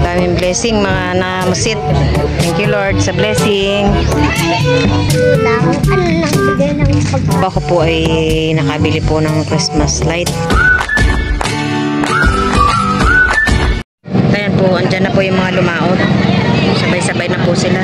Daming blessing mga namusit. Thank you Lord sa blessing. Ako po ay nakabili po ng Christmas light. Ayan po, andyan na po yung mga lumaot. Sabay-sabay na po sila.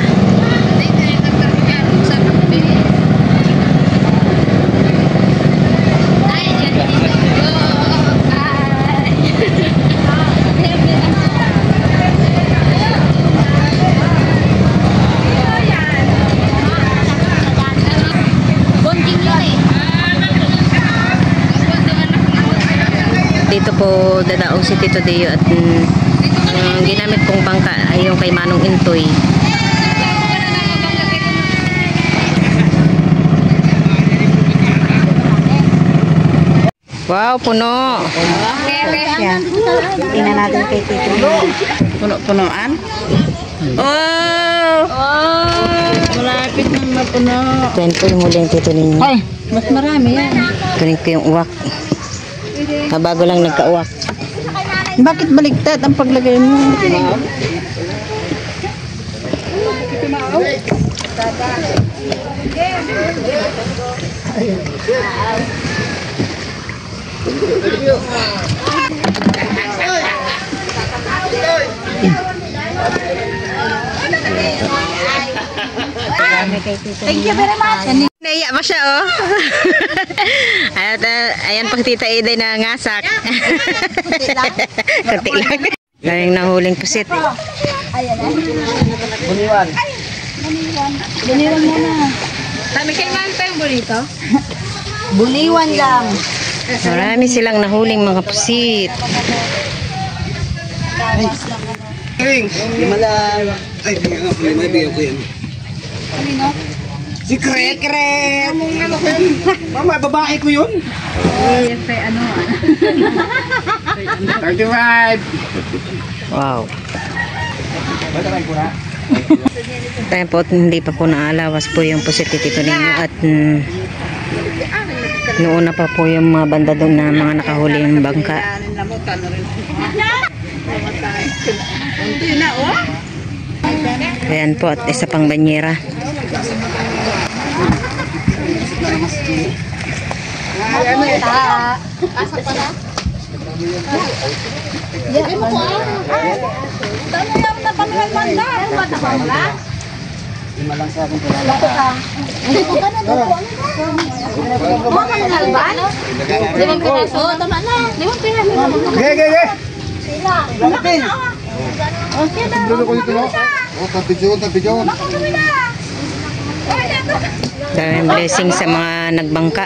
Dito po dadaong si Tito Deo at ginamit pong bangka ay yung kay Manong Intoy. Wow, puno. Yan. Tingnan natin kay Tito. Puno-punoan. Oh! Malapit nang mapuno. Ito po yung huling Tito ninyo. Ay, mas marami yan. Kunin ko yung uwak. Bago lang nagka-uwak. Bakit baliktad ang paglagay mo? Thank you very much. Naiya pa siya, oh. At ayan pa Tita Ida na ngasak. Kunti lang. Daming nahuling pusit. Buniwan. Buniwan muna. Kami kayo nga pa yung burrito? Buniwan lang. Marami silang nahuling mga pusit. Lima lang. Ay, may biyo ko yan. Secret! Secret! Mama, babae ko yun. Ano? 35! Wow. Tayo po, hindi pa po naalawas po yung pusit Tito ninyo at noon na pa po yung mga banda doon na mga nakahuli yung bangka. Ayan po at isa pang banyera. Pasok pa na? Yan mo ko ah. Dami lang na pamilang manda. Ano ba na pamila? Lima lang sa akin pala. Hindi ko ka na doon. Mga manalban? 5 piraso? Oo, tama na. 5 piraso. Ge! Sila. Lapin! Okay na. Dulo ko dito, no? Oh, tapidyon. Makakami na. Daming blessing sa mga nagbangka.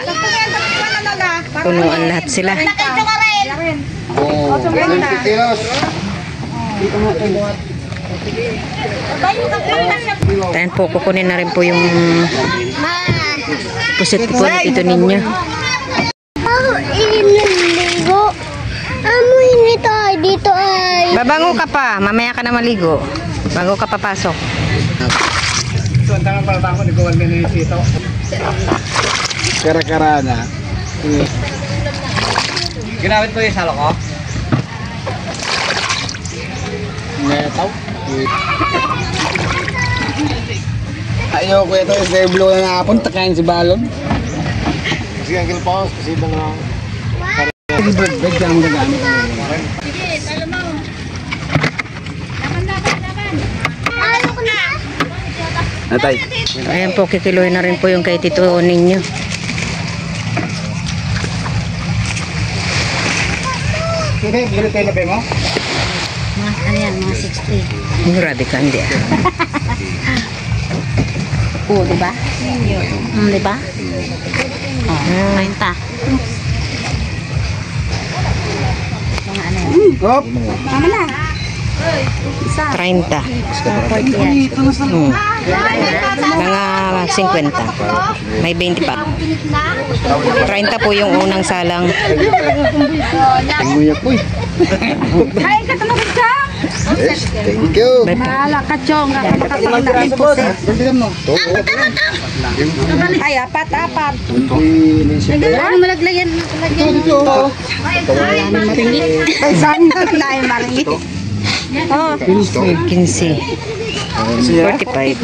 Punuan lahat sila. Oh, 20 kilos. Ayan po, kukunin na rin po yung pusit po Tito ninyo. Amoy nito dito ay. Babango ka pa, mamaya ka na maligo. Bago ka papasok. Ito ang tangang palatang ko, nagawan din yung sito. Kara-kara na. Ginamit mo yung salo ko? Netaw. Ayoko ito, yung blue na nakapon, takayin si Balon. Sige, Uncle Paus, kasi ito na. Break lang ang gagamit. Natay. Ayan po, kikiloy na rin po yung kay Tito ninyo. Sige, bili tayo na ba mo? Ano yan, mga 60. Grabe ka, hindi ah. Oo, diba? Diba? Oh, 30. Mga ano yan? Hop! Tama na. 30. 40 yan. Mga 50. May 20 pa. 30 po yung unang salang. Nguyak po eh. Ay, katamagod ka! Yes, thank you. Mahala ka, Chong. Kakapagpapanda ng pusit. Ay, apat. Ano malaglayan? Ay, saan na tayo maringit? Oh, 15. 45.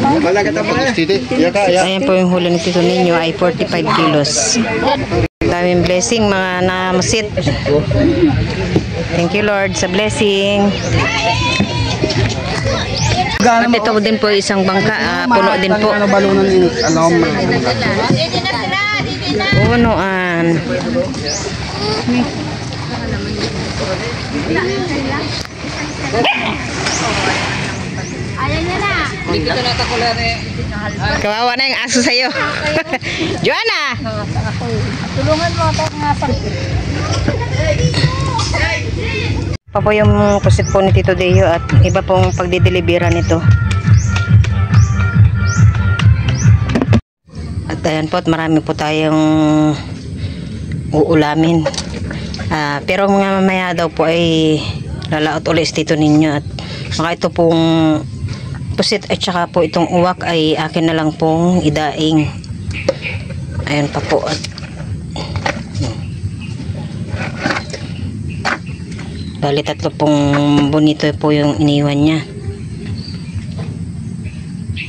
Ayan po yung huli ng Tito Ninyo ay 45 kilos. Daming blessing mga namasit. Thank you Lord sa blessing. At ito din po isang bangka, puno din po. Punuan. Ayan niya na. Kawawa na yung aso sa'yo. Joanna! Tulungan mo ako nga pag... Pa po yung pusit po ni Tito Deo at iba pong pagdidelibera nito. At ayan po at marami po tayong uulamin. Pero mga mamaya daw po ay lalaot ulit Tito Ninyo at maka ito pong pusit at saka po itong uwak ay akin na lang pong idaing. Ayan pa po at bali tatlo pong bonito po yung iniwan niya.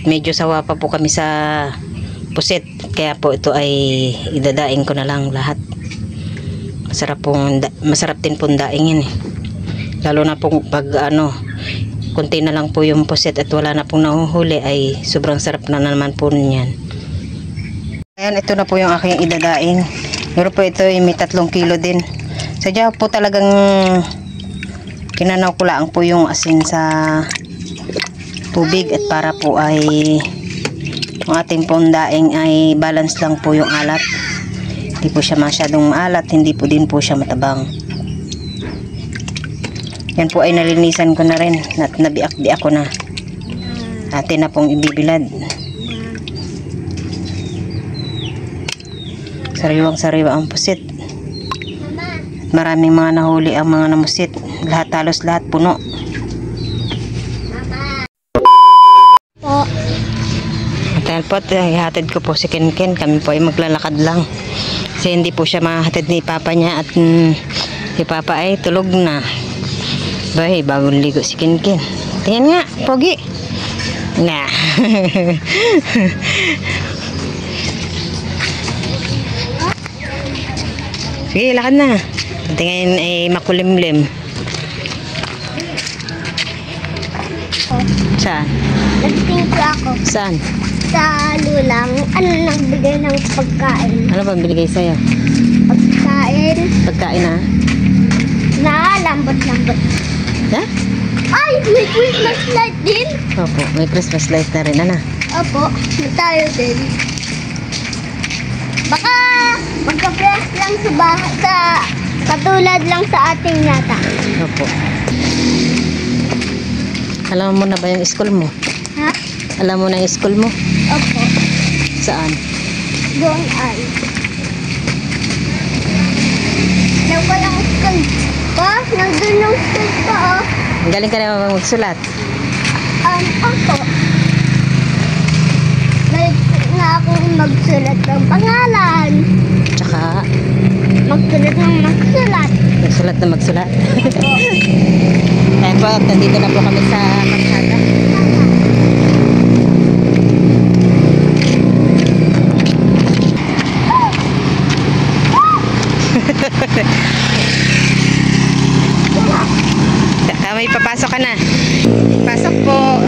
Medyo sawa pa po kami sa pusit kaya po ito ay idadaing ko na lang lahat. Masarap din pong daingin eh. Lalo na pong pag konti na lang po yung pusit at wala na pong nahuhuli ay sobrang sarap na naman po niyan. Ayan, ito na po yung aking idadaing. Pero po ito ay may 3 kilo din. Sadya po talagang kinanaw ko lang po yung asin sa tubig at para po ay yung ating pong daing ay balance lang po yung alat. Hindi po siya masyadong maalat, hindi po din po siya matabang. Yan po ay nalinisan ko na rin at nabiak-biak ko na. Atin na pong ibibilad. Sariwang-sariwa ang pusit. Maraming mga nahuli ang mga namusit. Halos lahat puno. Po. At yan po, ihatid ko po si Kenken. Kami po ay maglalakad lang. Kasi hindi po siya mahatid ni Papa niya. At si Papa ay tulog na. Bahay, bagong ligo si Kenken. Tingnan nga, pogi. Na. Sige, lakad na. Tingnan ay makulimlim. Saan? Nagtingko ako Saan? sa lulang. Ano nagbigay ng pagkain? Ano ba binigay sa'yo? Pagkain Pagkain ha? na lambot-lambot. Ha? Ay! May Christmas light din! Opo, may Christmas light na rin. Ano? Opo, may tayo din. Baka magka-press lang sa bahay, katulad lang sa ating yata. Opo. Alam mo na ba yung school mo? Ha? Alam mo na yung school mo? Opo. Saan? Doon ay. Nang walang school pa, nandun yung school pa oh. Galing ka na magsulat? Opo. Balik na akong magsulat ng pangalan. Tsaka, Magsulat ng magsulat. magsulat na magsulat. Kaya po, nandito na po kami sa Karsada. May papasok ka na. Pasok po.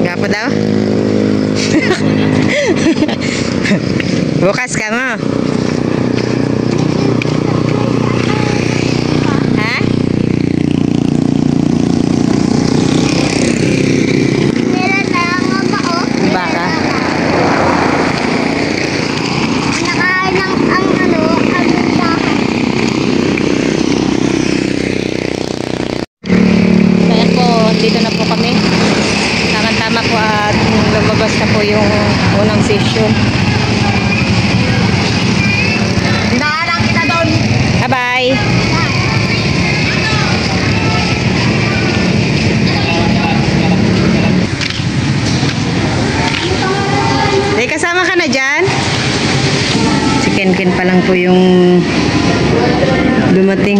Gapo daw? Bukas ka mo. Ha? Meron na nga ba oh? Baka. Nakain ang bahay. Kaya po, dito na po kami. Tama-tama po at lumabas na po yung unang session. po yung dumating.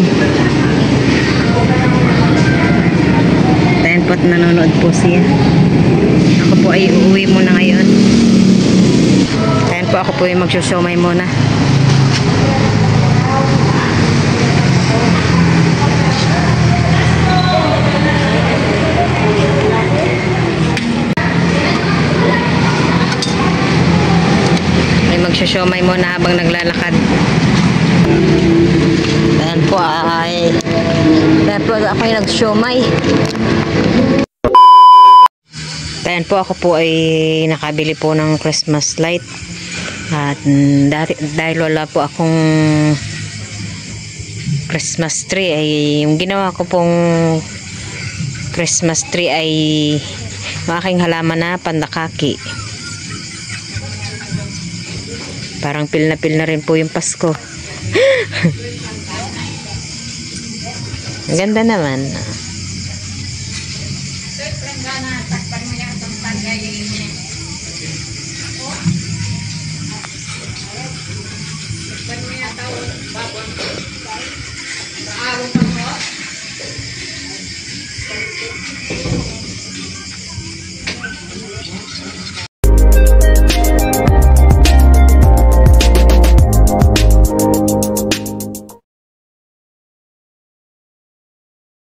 Ayan po at nanonood po siya. Ako po ay uuwi muna ngayon. Ayan po, ako po ay magsusyomay muna. Ay magsusyomay muna habang naglalakad. Ayan po ako ay nagsyomay. Ayan po, ako po ay nakabili po ng Christmas light. At dahil wala po akong Christmas tree, ay yung ginawa ko pong Christmas tree ay aking halaman na pandakaki. Parang pil na rin po yung Pasko. Ang ganda naman.